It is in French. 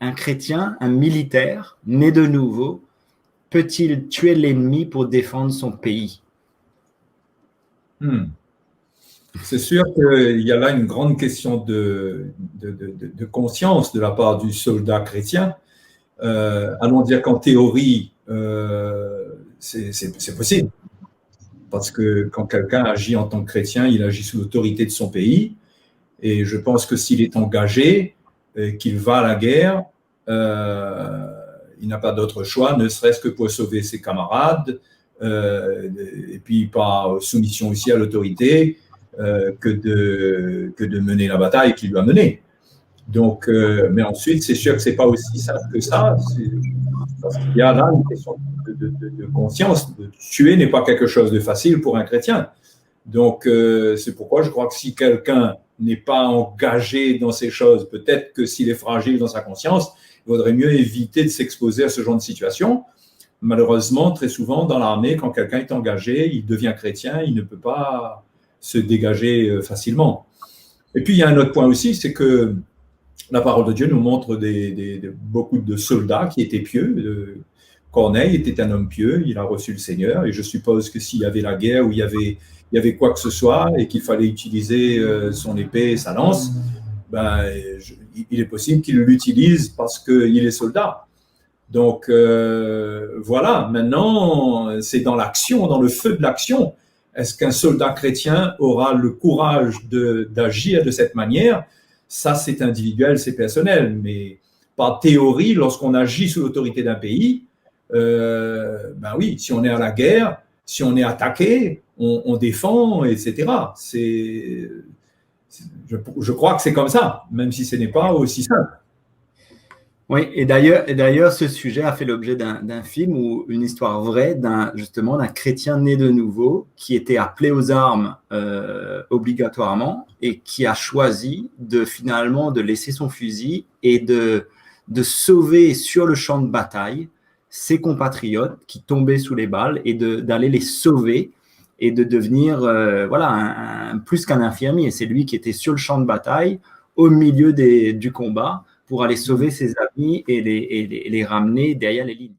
un chrétien, un militaire, né de nouveau, peut-il tuer l'ennemi pour défendre son pays? C'est sûr qu'il y a là une grande question de conscience de la part du soldat chrétien. Allons dire qu'en théorie, c'est possible. Parce que quand quelqu'un agit en tant que chrétien, il agit sous l'autorité de son pays. Et je pense que s'il est engagé, qu'il va à la guerre, il n'a pas d'autre choix, ne serait-ce que pour sauver ses camarades, et puis par soumission aussi à l'autorité, que de mener la bataille qu'il doit mener. Donc, mais ensuite, c'est sûr que c'est pas aussi simple que ça. Parce qu'il y a là une question de conscience. De tuer n'est pas quelque chose de facile pour un chrétien. Donc, c'est pourquoi je crois que si quelqu'un n'est pas engagé dans ces choses, peut-être que s'il est fragile dans sa conscience, il vaudrait mieux éviter de s'exposer à ce genre de situation. Malheureusement, très souvent, dans l'armée, quand quelqu'un est engagé, il devient chrétien, il ne peut pas se dégager facilement. Et puis, il y a un autre point aussi, c'est que la parole de Dieu nous montre beaucoup de soldats qui étaient pieux. Corneille était un homme pieux, il a reçu le Seigneur, et je suppose que s'il y avait la guerre ou il y avait quoi que ce soit et qu'il fallait utiliser son épée et sa lance, ben, il est possible qu'il l'utilise parce qu'il est soldat. Donc voilà, maintenant, c'est dans l'action, dans le feu de l'action. Est-ce qu'un soldat chrétien aura le courage d'agir de cette manière? Ça, c'est individuel, c'est personnel. Mais par théorie, lorsqu'on agit sous l'autorité d'un pays, ben oui, si on est à la guerre, si on est attaqué, on défend, etc. Je crois que c'est comme ça, même si ce n'est pas aussi simple. Oui, et d'ailleurs, ce sujet a fait l'objet d'un film ou une histoire vraie justement d'un chrétien né de nouveau qui était appelé aux armes obligatoirement et qui a choisi finalement de laisser son fusil et de sauver sur le champ de bataille ses compatriotes qui tombaient sous les balles et d'aller les sauver et de devenir plus qu'un infirmier. C'est lui qui était sur le champ de bataille au milieu du combat pour aller sauver ses amis et les ramener derrière les lignes.